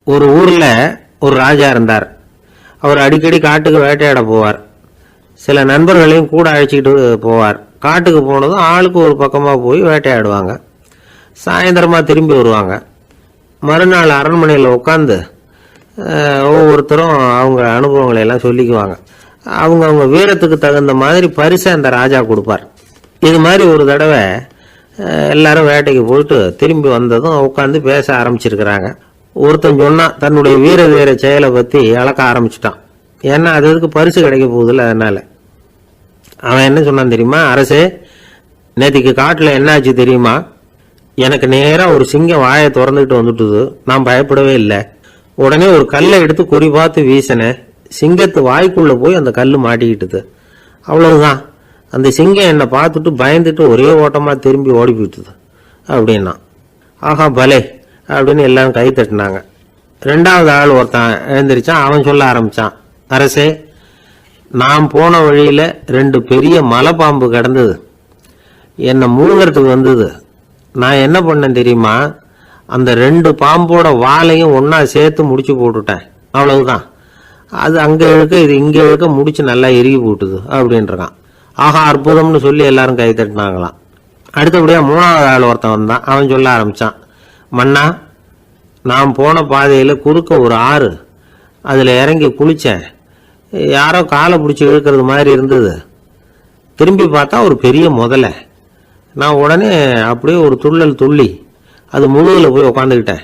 ஒரு ஊர்ல ஒரு ராஜா இருந்தார். அவர் அடிக்கடி காட்டுக்கு வேட்டையாட போவார். சில நண்பர்களையும் கூட அழைச்சிக்கிட்டு போவார். காட்டுக்கு போனதும் ஆளுக்கு ஒரு பக்கமாக போய் வேட்டையாடுவாங்க. சாயந்தரமாக திரும்பி வருவாங்க. மறுநாள் அரண்மனையில் உட்காந்து ஒவ்வொருத்தரும் அவங்க அனுபவங்களை எல்லாம் சொல்லிக்குவாங்க. அவங்க வீரத்துக்கு தகுந்த மாதிரி பரிசை அந்த ராஜா கொடுப்பார். இது மாதிரி ஒரு தடவை எல்லாரும் வேட்டைக்கு போயிட்டு திரும்பி வந்ததும் உட்காந்து பேச ஆரம்பிச்சிருக்கிறாங்க. ஒருத்தன் சொன்னான், தன்னுடைய வீர செயலை பற்றி அளக்க ஆரம்பிச்சிட்டான். ஏன்னா அதுக்கு பரிசு கிடைக்க போகுதுல்ல. அதனால அவன் என்ன சொன்னான் தெரியுமா? அரசே, நேற்றுக்கு காட்டில் என்னாச்சு தெரியுமா? எனக்கு நேராக ஒரு சிங்கம் வாயை திறந்துக்கிட்டு வந்துட்டுது. நான் பயப்படவே இல்லை. உடனே ஒரு கல்லை எடுத்து குறி பார்த்து வீசினேன். சிங்கத்து வாய்க்குள்ளே போய் அந்த கல் மாட்டிக்கிட்டுது. அவ்வளவுதான். அந்த சிங்கம் என்னை பார்த்துட்டு பயந்துட்டு ஒரே ஓட்டமாக திரும்பி ஓடி போயிட்டுது அப்படின்னா. ஆஹா பலே அப்படின்னு எல்லாரும் கை தட்டினாங்க. ரெண்டாவது ஆள் ஒருத்தன் எழுந்திரிச்சான். அவன் சொல்ல ஆரம்பிச்சான், அரசே, நான் போன வழியில் 2 பெரிய மலைப்பாம்பு கிடந்தது. என்னை முழுங்கிறதுக்கு வந்தது. நான் என்ன பண்ணேன் தெரியுமா? அந்த 2 பாம்போட வாலையும் ஒன்றா சேர்த்து முடிச்சு போட்டுட்டேன். அவ்வளவுதான். அது அங்கே இழுக்க இது இங்கே இழுக்க முடிச்சு நல்லா இறுகி போட்டுது அப்படின்றான். ஆஹா அற்புதம்னு சொல்லி எல்லாரும் கை தட்டினாங்களாம். அடுத்தபடியாக 3வது ஆள் ஒருத்தன் வந்தான். அவன் சொல்ல ஆரம்பித்தான், மன்னா, நான் போன பாதையில் குறுக்க ஒரு ஆறு. அதில் இறங்கி குளித்தேன். யாரோ காலை பிடிச்சி இழுக்கிறது மாதிரி இருந்தது. திரும்பி பார்த்தா ஒரு பெரிய முதலை. நான் உடனே அப்படியே ஒரு துள்ளல் துள்ளி அது முழுகில் போய் உக்காந்துக்கிட்டேன்.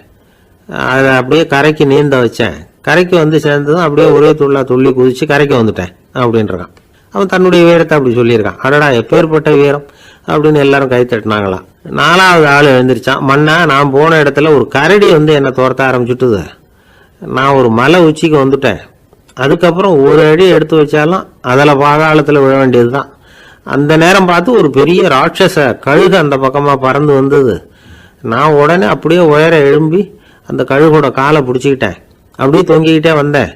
அதை அப்படியே கரைக்கு நீந்த வச்சேன். கரைக்கு வந்து சேர்ந்ததும் அப்படியே ஒரே துள்ளி குதிச்சு கரைக்கு வந்துட்டேன் அப்படின்றான். அவன் தன்னுடைய வீரத்தை அப்படி சொல்லியிருக்கான். அடடா எப்பேற்பட்ட வீரம் அப்படின்னு எல்லாரும் கை தட்டினாங்களாம். 4வது ஆள் எழுந்திரிச்சான். மன்னா, நான் போன இடத்துல ஒரு கரடி வந்து என்னை துரத்த ஆரம்பிச்சுட்டுது. நான் ஒரு மலை உச்சிக்கு வந்துட்டேன். அதுக்கப்புறம் ஒரு அடி எடுத்து வச்சாலும் அதில் பாதாளத்தில் விழ வேண்டியது தான். அந்த நேரம் பார்த்து ஒரு பெரிய ராட்சச கழுகு அந்த பக்கமாக பறந்து வந்தது. நான் உடனே அப்படியே உயர எழும்பி அந்த கழுகோட காலை பிடிச்சிக்கிட்டேன். அப்படியே தொங்கிக்கிட்டே வந்தேன்.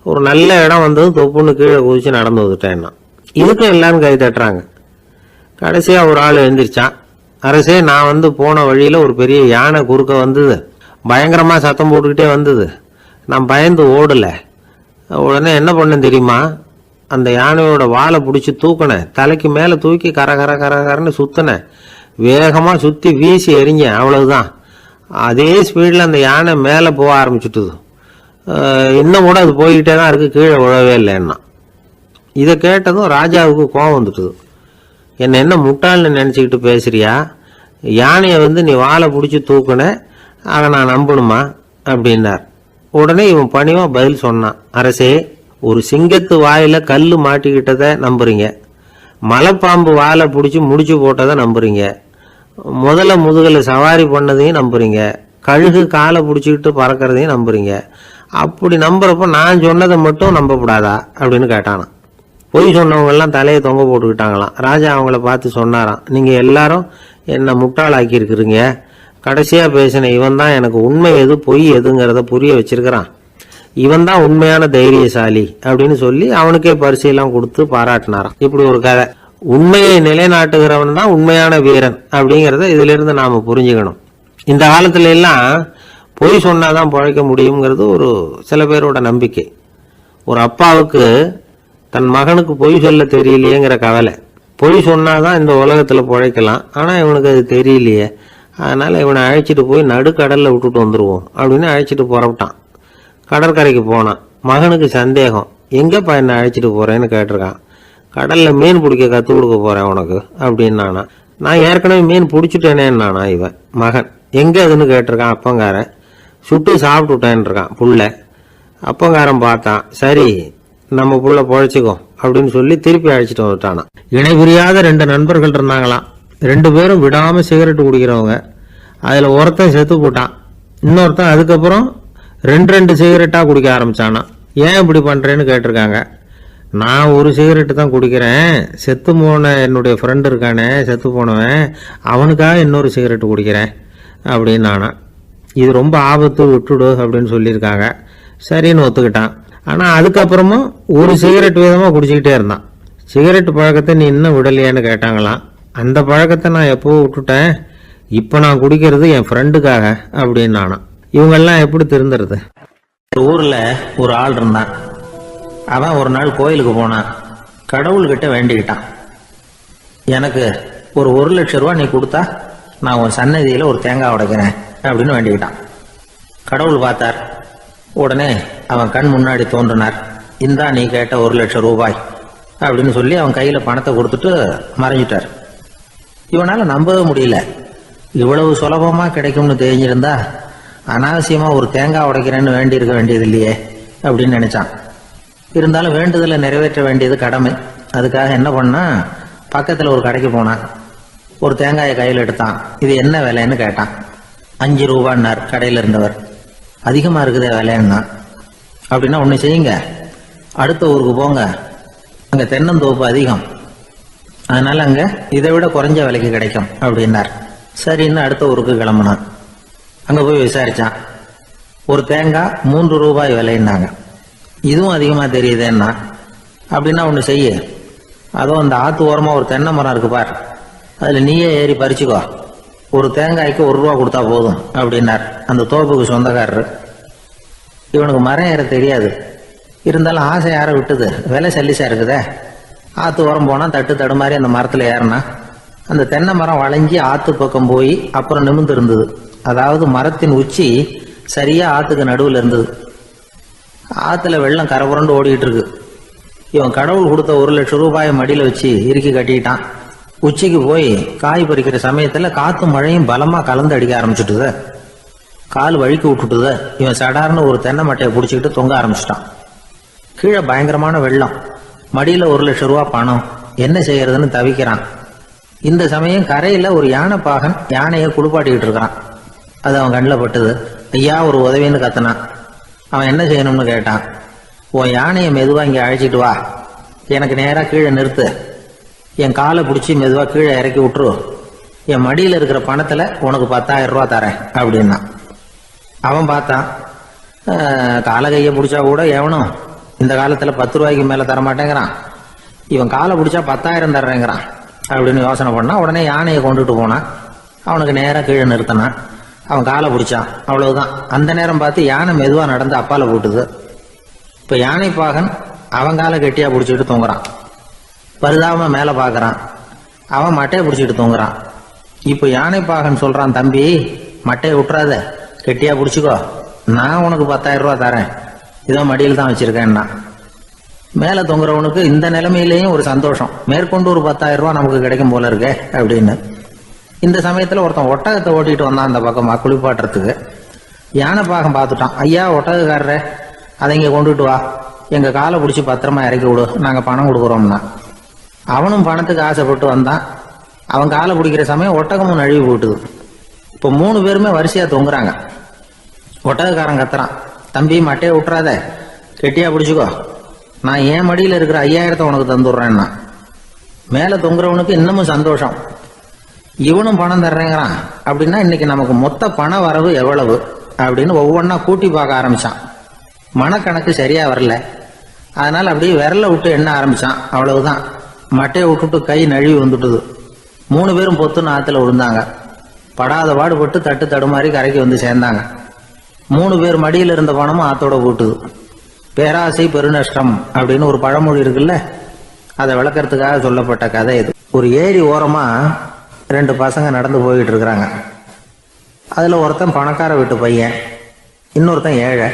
ஒரு நல்ல இடம் வந்ததும் தொப்புன்னு கீழே குதிச்சு நடந்து வந்துட்டேன்னா. இதுக்கும் எல்லாரும் கை தட்டுறாங்க. கடைசியாக ஒரு ஆள் எழுந்திரிச்சான். அரசே, நான் வந்து போன வழியில் ஒரு பெரிய யானை குறுக்க வந்தது. பயங்கரமாக சத்தம் போட்டுக்கிட்டே வந்தது. நான் பயந்து ஓடலை. உடனே என்ன பண்ணேன் தெரியுமா? அந்த யானையோட வாலை பிடிச்சி தூக்கினேன். தலைக்கு மேலே தூக்கி கரன்னு சுற்றினேன். வேகமாக சுற்றி வீசி எறிஞ்சேன். அவ்வளவுதான். அதே ஸ்பீடில் அந்த யானை மேலே போக ஆரம்பிச்சுட்டுது. இன்னும் கூட அது போய்கிட்டே தான் இருக்குது, கீழே விழவே இல்லைன்னா. இதை கேட்டதும் ராஜாவுக்கு கோபம் வந்துட்டுது. என்ன முட்டாள்னு நினச்சிக்கிட்டு பேசுறியா? யானையை வந்து நீ வாழை பிடிச்சி தூக்குன, அதை நான் நம்பணுமா அப்படின்னார். உடனே இவன் பணிவா பதில் சொன்னான், அரசே, ஒரு சிங்கத்து வாயில கல் மாட்டிக்கிட்டதை நம்புறீங்க, மலைப்பாம்பு வாழை பிடிச்சி முடிச்சு போட்டதை நம்புறீங்க, முதல்ல முதுகில் சவாரி பண்ணதையும் நம்புறீங்க, கழுகு காலை பிடிச்சிக்கிட்டு பறக்கிறதையும் நம்புறீங்க. அப்படி நம்புறப்ப நான் சொன்னதை மட்டும் நம்பக்கூடாதா அப்படின்னு கேட்டானான். பொய் சொன்னவங்கெல்லாம் தலையை தொங்க போட்டுக்கிட்டாங்களாம். ராஜா அவங்கள பார்த்து சொன்னாராம், நீங்கள் எல்லாரும் என்னை முட்டாளாக்கி இருக்கிறீங்க. கடைசியாக பேசின இவன் தான் எனக்கு உண்மை எது பொய் எதுங்கிறத புரிய வச்சிருக்கிறான். இவன் தான் உண்மையான தைரியசாலி அப்படின்னு சொல்லி அவனுக்கே பரிசையெல்லாம் கொடுத்து பாராட்டினாராம். இப்படி ஒரு கதை. உண்மையை நிலைநாட்டுகிறவன் தான் உண்மையான வீரன் அப்படிங்கிறத இதிலிருந்து நாம் புரிஞ்சுக்கணும். இந்த காலத்துல எல்லாம் பொய் சொன்னாதான் பிழைக்க முடியுங்கிறது ஒரு சில பேரோட நம்பிக்கை. ஒரு அப்பாவுக்கு தன் மகனுக்கு பொய் சொல்ல தெரியலையேங்கிற கவலை. பொய் சொன்னாதான் இந்த உலகத்தில் பிழைக்கலாம், ஆனால் இவனுக்கு அது தெரியலையே, அதனால் இவனை அழைச்சிட்டு போய் நடுக்கடலில் விட்டுட்டு வந்துடுவோம் அப்படின்னு அழைச்சிட்டு புறப்பட்டான். கடற்கரைக்கு போனான். மகனுக்கு சந்தேகம், எங்கேப்பா என்னை அழைச்சிட்டு போகிறேன்னு கேட்டிருக்கான். கடலில் மீன் பிடிக்க கற்றுக் கொடுக்க போகிறேன் உனக்கு அப்படின்னானா. நான் ஏற்கனவே மீன் பிடிச்சிட்டேனேன்னானா இவன் மகன். எங்கே அதுன்னு கேட்டிருக்கான். அப்பங்காரன். சுட்டு சாப்பிட்டுட்டேன் இருக்கான் புள்ள. அப்பங்காரன் பார்த்தான், சரி நம்ம புள்ள பொழைச்சிக்கோ அப்படின்னு சொல்லி திருப்பி அழைச்சிட்டு வந்துட்டானா. இணை புரியாத 2 நண்பர்கள் இருந்தாங்களாம். 2 பேரும் விடாமல் சிகரெட் குடிக்கிறவங்க. அதில் ஒருத்தன் செத்து போட்டான். இன்னொருத்தன் அதுக்கப்புறம் 2 சிகரெட்டாக குடிக்க ஆரம்பிச்சானா. ஏன் இப்படி பண்ணுறேன்னு கேட்டிருக்காங்க. நான் ஒரு சிகரெட்டு தான் குடிக்கிறேன், செத்து போன என்னுடைய ஃப்ரெண்டு இருக்கானே செத்து போனவன், அவனுக்காக இன்னொரு சிகரெட்டு குடிக்கிறேன் அப்படின்னு நானா. இது ரொம்ப ஆபத்து, விட்டுடு அப்படின்னு சொல்லியிருக்காங்க. சரின்னு ஒத்துக்கிட்டான். ஆனால் அதுக்கப்புறமும் ஒரு சிகரெட் வீதமாக குடிச்சிக்கிட்டே இருந்தான். சிகரெட் பழக்கத்தை நீ இன்னும் விடலையான்னு கேட்டாங்களாம். அந்த பழக்கத்தை நான் எப்போ விட்டுட்டேன், இப்போ நான் குடிக்கிறது என் ஃப்ரெண்டுக்காக அப்படின்னு நானா. இவங்கெல்லாம் எப்படி திருந்துறது? ஒரு ஊர்ல ஒரு ஆள் இருந்தான். அவன் ஒரு நாள் கோயிலுக்கு போனான். கடவுள்கிட்ட வேண்டிக்கிட்டான், எனக்கு ஒரு 1,00,000 நீ கொடுத்தா நான் உன் சன்னதியில ஒரு தேங்காய் உடைக்கிறேன் அப்படின்னு வேண்டிக்கிட்டான். கடவுள் பார்த்தார். உடனே அவன் கண் முன்னாடி தோன்றினார். இந்தா நீ கேட்ட 1,00,000 அப்படின்னு சொல்லி அவன் கையில பணத்தை கொடுத்துட்டு மறைஞ்சிட்டார். இவனால நம்பவே முடியல. இவ்வளவு சுலபமா கிடைக்கும்னு தெரிஞ்சிருந்தா அனாவசியமா ஒரு தேங்காய் உடைக்கிறேன்னு வேண்டி இருக்க வேண்டியது இல்லையே அப்படின்னு நினைச்சான். இருந்தாலும் வேண்டுதலை நிறைவேற்ற வேண்டியது கடமை. அதுக்காக என்ன பண்ணா, பக்கத்துல ஒரு கடைக்கு போனான். ஒரு தேங்காயை கையில் எடுத்தான். இது என்ன விலைன்னு கேட்டான். 5 ரூபான்னார் கடையில் இருந்தவர். அதிகமா இருக்குதே விலைன்னா. அப்படின்னா ஒண்ணு செய்யுங்க, அடுத்த ஊருக்கு போங்க, அங்க தென்னந்தோப்பு அதிகம், அதனால அங்க இதை விட குறைஞ்ச விலைக்கு கிடைக்கும் அப்படின்னார். சரின்னு அடுத்த ஊருக்கு கிளம்புனான். அங்க போய் விசாரிச்சான். ஒரு தேங்காய் 3 ரூபாய் விலைன்னாங்க. இதுவும் அதிகமா தெரியுதேன்னா. அப்படின்னா ஒண்ணு செய்ய, அதுவும் அந்த ஆத்து ஓரமா ஒரு தென்னை மரம் இருக்கு பார், அதுல நீயே ஏறி பறிச்சுக்கோ, ஒரு தேங்காய்க்கு 1 ரூபா கொடுத்தா போதும் அப்படின்னார் அந்த தோப்புக்கு சொந்தக்காரரு. இவனுக்கு மரம் ஏற தெரியாது. இருந்தாலும் ஆசை யார விட்டுது, விலை சல்லிசா இருக்குதே. ஆத்து ஓரம் போனா தட்டு தடுமாறி அந்த மரத்துல ஏறினா அந்த தென்னை மரம் வளைஞ்சி ஆத்து பக்கம் போய் அப்புறம் நிமிர்ந்து இருந்தது. அதாவது மரத்தின் உச்சி சரியா ஆத்துக்கு நடுவில் இருந்தது. ஆத்துல வெள்ளம் கரை புரண்டு ஓடிட்டு இருக்கு. இவன் கடவுள் கொடுத்த 1,00,000 மடியில வச்சு இறுக்கி கட்டிக்கிட்டான். உச்சிக்கு போய் காய் பறிக்கிற சமயத்துல காத்தும் மழையும் பலமா கலந்து அடிக்க ஆரம்பிச்சுட்டுது. கால் வழுக்கி விட்டுட்டுது. இவன் சடார்னு ஒரு தென்னை மட்டையை பிடிச்சிக்கிட்டு தொங்க ஆரம்பிச்சிட்டான். கீழே பயங்கரமான வெள்ளம். மடியில 1,00,000 பணம். என்ன செய்யறதுன்னு தவிக்கிறான். இந்த சமயம் கரையில ஒரு யானைப்பாகன் யானையை குளிப்பாட்டிக்கிட்டு இருக்கிறான். அது அவன் கண்ணில் பட்டுது. ஐயா ஒரு உதவின்னு கத்தினான். அவன் என்ன செய்யணும்னு கேட்டான். உன் யானையை மெதுவா இங்க அழைச்சிட்டு வா, எனக்கு நேரா கீழே நிறுத்து, என் காலை பிடிச்சி மெதுவா கீழே இறக்கி விட்டுரு, என் மடியில இருக்கிற பணத்துல உனக்கு 10,000 தரேன் அப்படின்னா. அவன் பார்த்தான். காலை கையை பிடிச்சா கூட எவனும் இந்த காலத்துல 10 ரூபாய்க்கு மேல தரமாட்டேங்கிறான். இவன் காலை பிடிச்சா 10,000 தர்றேங்கிறான் அப்படின்னு யோசனை பண்ணா. உடனே யானையை கொண்டுட்டு போனான். அவனுக்கு நேரம் கீழே நிறுத்தினான். அவன் காலை பிடிச்சான். அவ்வளவுதான். அந்த நேரம் பார்த்து யானை மெதுவா நடந்து அப்பால போட்டுது. இப்ப யானை பாகன் அவன் காலை கெட்டியா பிடிச்சிட்டு தூங்குறான். பரிதாபமா மேல பாக்குறான். அவன் மட்டையை பிடிச்சிட்டு தூங்குறான். இப்ப யானை பாகன் சொல்றான், தம்பி மட்டையை விட்டுறாத, கெட்டியா பிடிச்சிக்கோ, நான் உனக்கு 10,000 தரேன், இதோ மடியில் தான் வச்சிருக்கேன்னா. மேல தொங்குறவனுக்கு இந்த நிலைமையிலேயும் ஒரு சந்தோஷம், மேற்கொண்டு ஒரு 10,000 நமக்கு கிடைக்கும் போல இருக்கே அப்படின்னு. இந்த சமயத்துல ஒருத்தன் ஒட்டகத்தை ஓட்டிட்டு வந்தான் அந்த பக்கமா குளிப்பாட்டுறதுக்கு. யானை பாகம் பார்த்துட்டான். ஐயா ஒட்டகக்காரரே, அதை இங்க கொண்டுட்டு வா, எங்க காலை பிடிச்சி பத்திரமா இறக்கி விடு, நாங்க பணம் கொடுக்குறோம்னா. அவனும் பணத்துக்கு ஆசைப்பட்டு வந்தான். அவன் காலை பிடிக்கிற சமயம் ஒட்டகமும் நழுவி போட்டுது. இப்ப 3 பேருமே வரிசையா தொங்குறாங்க. ஒட்டகக்காரன் கத்துறான், தம்பி மட்டையை விட்டுறாத, கெட்டியா பிடிச்சுக்கோ, நான் என் மடியில இருக்கிற 5,000 உனக்கு தந்துடுறேன்னா. மேல தொங்குறவனுக்கு இன்னமும் சந்தோஷம், இவனும் பணம் தர்றேங்கிறான். அப்படின்னா இன்னைக்கு நமக்கு மொத்த பண வரவு எவ்வளவு அப்படின்னு ஒவ்வொன்னா கூட்டி பார்க்க ஆரம்பிச்சான். மனக்கணக்கு சரியா வரல. அதனால அப்படியே விரல விட்டு எண்ண ஆரம்பிச்சான். அவ்வளவுதான். மட்டையை விட்டுட்டு கை நழுவி வந்துட்டுது. 3 பேரும் பொத்துன்னு ஆத்துல விழுந்தாங்க. படாத பாடுபட்டு தட்டு தடுமாறி கரைக்கு வந்து சேர்ந்தாங்க. 3 பேர் மடியில் இருந்த பணமும் ஆத்தோட போட்டுது. பேராசை பெருநஷ்டம் அப்படின்னு ஒரு பழமொழி இருக்குல்ல, அதை விளக்கறதுக்காக சொல்லப்பட்ட கதை இது. ஒரு ஏரி ஓரமா 2 பசங்க நடந்து போயிட்டு இருக்கிறாங்க. அதுல ஒருத்தன் பணக்கார வீட்டு பையன், இன்னொருத்தன் ஏழை.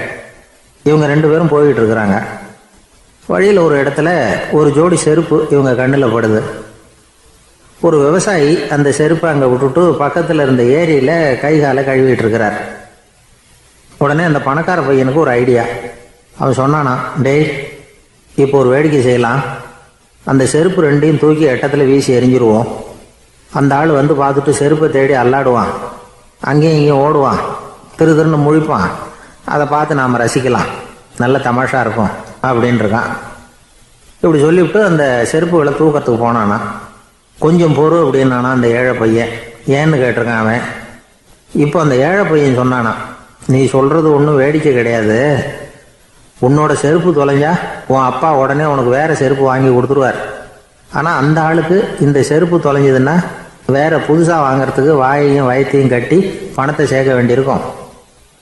இவங்க 2 பேரும் போயிட்டு இருக்கிறாங்க. வழியில் ஒரு இடத்துல ஒரு ஜோடி செருப்பு இவங்க கண்ணில் படுது. ஒரு விவசாயி அந்த செருப்பை அங்க விட்டுட்டு பக்கத்துல இருந்த ஏரியில கை காலை கழுவிட்டு இருக்கிறார். உடனே அந்த பணக்கார பையனுக்கு ஒரு ஐடியா. அவன் சொன்னானா, டேய் இப்போ ஒரு வேடிக்கை செய்யலாம், அந்த செருப்பு 2ஐயும் தூக்கி எட்டத்துல வீசி எரிஞ்சிருவோம். அந்த ஆள் வந்து பார்த்துட்டு செருப்பை தேடி அல்லாடுவான், அங்கேயும் இங்கேயும் ஓடுவான், திரு திருன்னு முழிப்பான். அதை பார்த்து நாம் ரசிக்கலாம், நல்ல தமாஷா இருக்கும் அப்படின்னு இருக்கான். இப்படி சொல்லிவிட்டு அந்த செருப்புகளை தூக்கத்துக்கு போனானா. கொஞ்சம் பொறு அப்படின்னானா அந்த ஏழை பையன். ஏன்னு கேட்டிருக்கான் அவன். இப்போ அந்த ஏழை பையன் சொன்னானா, நீ சொல்றது ஒன்றும் வேடிக்கை கிடையாது, உன்னோட செருப்பு தொலைஞ்சா உன் அப்பா உடனே உனக்கு வேற செருப்பு வாங்கி கொடுத்துருவார். ஆனால் அந்த ஆளுக்கு இந்த செருப்பு தொலைஞ்சதுன்னா வேற புதுசாக வாங்கறதுக்கு வாயையும் வயத்தையும் கட்டி பணத்தை சேர்க்க வேண்டியிருக்கும்.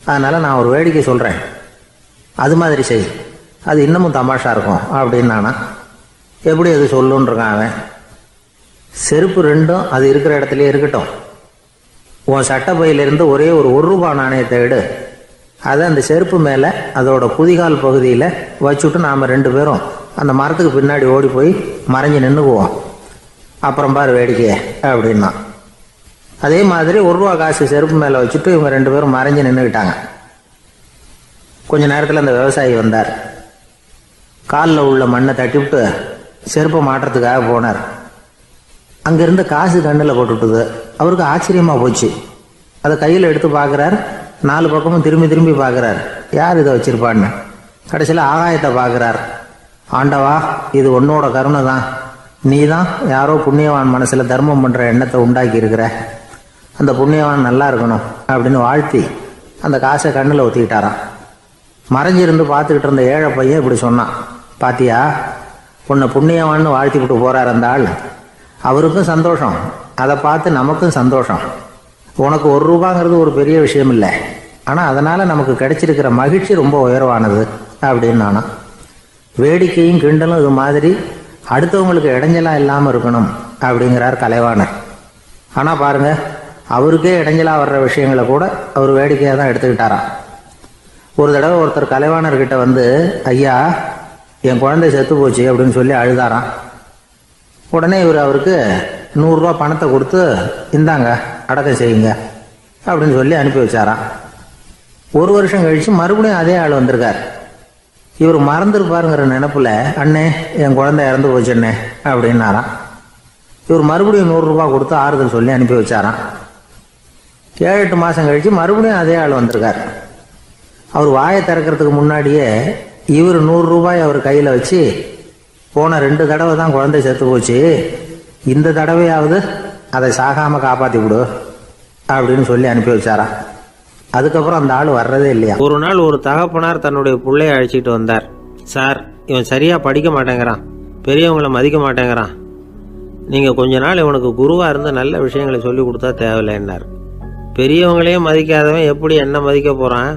அதனால நான் ஒரு வேடிக்கை சொல்கிறேன், அது மாதிரி செய், அது இன்னமும் தமாஷா இருக்கும் அப்படின்னு நானா. எப்படி அது சொல்லுன்றான் அவன். செருப்பு ரெண்டும் அது இருக்கிற இடத்துலயே இருக்கட்டும், உன் சட்டை பையிலிருந்து ஒரே ஒரு ரூபாய் நாணயத்தை எடு, அதை அந்த செருப்பு மேலே அதோட குதிகால் பகுதியில் வச்சுட்டு நாம் 2 பேரும் அந்த மரத்துக்கு பின்னாடி ஓடி போய் மறைஞ்சு நின்றுக்குவோம், அப்புறம் பாரு வேடிக்கையே அப்படின்னா. அதே மாதிரி 1 ரூபா காசு செருப்பு மேலே வச்சுட்டு இவங்க 2 பேரும் மறைஞ்சு நின்றுக்கிட்டாங்க. கொஞ்ச நேரத்தில் அந்த விவசாயி வந்தார். காலில் உள்ள மண்ணை தட்டிவிட்டு செருப்பை மாட்டுறதுக்காக போனார். அங்கேருந்து காசு கண்ணில் போட்டுவிட்டது. அவருக்கு ஆச்சரியமாக போச்சு. அதை கையில் எடுத்து பார்க்குறார். 4 பக்கமும் திரும்பி திரும்பி பார்க்குறார், யார் இதை வச்சிருப்பான்னு. கடைசியில் ஆகாயத்தை பார்க்குறார். ஆண்டவா, இது உன்னோட கருணை தான், நீ தான் யாரோ புண்ணியவான் மனசில் தர்மம் பண்ணுற எண்ணத்தை உண்டாக்கி இருக்கிற, அந்த புண்ணியவான் நல்லா இருக்கணும் அப்படின்னு வாழ்த்தி அந்த காசை கண்ணில் ஒத்திக்கிட்டாராம். மறைஞ்சிருந்து பார்த்துக்கிட்டு இருந்த ஏழை பையன் இப்படி சொன்னான், பாத்தியா, உன்னை புண்ணியவான்னு வாழ்த்தி விட்டு போகிறார் அந்த ஆள். அவருக்கும் சந்தோஷம், அதை பார்த்து நமக்கும் சந்தோஷம். உனக்கு 1 ரூபாங்கிறது ஒரு பெரிய விஷயம் இல்லை, ஆனால் அதனால் நமக்கு கிடைச்சிருக்கிற மகிழ்ச்சி ரொம்ப உயர்வானது அப்படின்னு நானா. வேடிக்கையும் கிண்டலும் இது மாதிரி அடுத்தவங்களுக்கு இடைஞ்சலாக இல்லாமல் இருக்கணும் அப்படிங்கிறார் கலைவாணர். ஆனால் பாருங்க, அவருக்கே இடைஞ்சலாக வர்ற விஷயங்களை கூட அவர் வேடிக்கையாக தான் எடுத்துக்கிட்டாராம். ஒரு தடவை ஒருத்தர் கலைவாணர்கிட்ட வந்து, ஐயா, என் குழந்தை செத்து போச்சு அப்படின்னு சொல்லி அழுதாராம். உடனே இவர் அவருக்கு 100 ரூபா பணத்தை கொடுத்து, இந்தாங்க அடக்கம் செய்யுங்க அப்படின்னு சொல்லி அனுப்பி வச்சாராம். 1 வருஷம் கழிச்சு மறுபடியும் அதே ஆள் வந்திருக்கார். இவர் மறந்துருப்பாருங்கிற நினைப்புல, அண்ணே என் குழந்தை இறந்து போச்சுண்ணே அப்படின்னாராம். இவர் மறுபடியும் 100 ரூபா கொடுத்து ஆறுதல் சொல்லி அனுப்பி வச்சாராம். 7-8 மாதம் கழிச்சு மறுபடியும் அதே ஆள் வந்திருக்கார். அவர் வாயை திறக்கிறதுக்கு முன்னாடியே இவர் 100 ரூபாய் அவர் கையில் வச்சு, போன 2 தடவை தான் குழந்தை செத்து போச்சு, இந்த தடவையாவது அதை சாகாமல் காப்பாற்றி விடு அப்படின்னு சொல்லி அனுப்பி வச்சாராம். அதுக்கப்புறம் அந்த ஆள் வர்றதே இல்லையா. ஒரு நாள் ஒரு தகப்பனார் தன்னுடைய பிள்ளைய அழைச்சிட்டு வந்தார். சார், இவன் சரியாக படிக்க மாட்டேங்கிறான், பெரியவங்களை மதிக்க மாட்டேங்கிறான், நீங்கள் கொஞ்ச நாள் இவனுக்கு குருவாக இருந்து நல்ல விஷயங்களை சொல்லி கொடுத்தா தேவையில்லைன்னார். பெரியவங்களையே மதிக்காதவன் எப்படி என்ன மதிக்க போகிறான்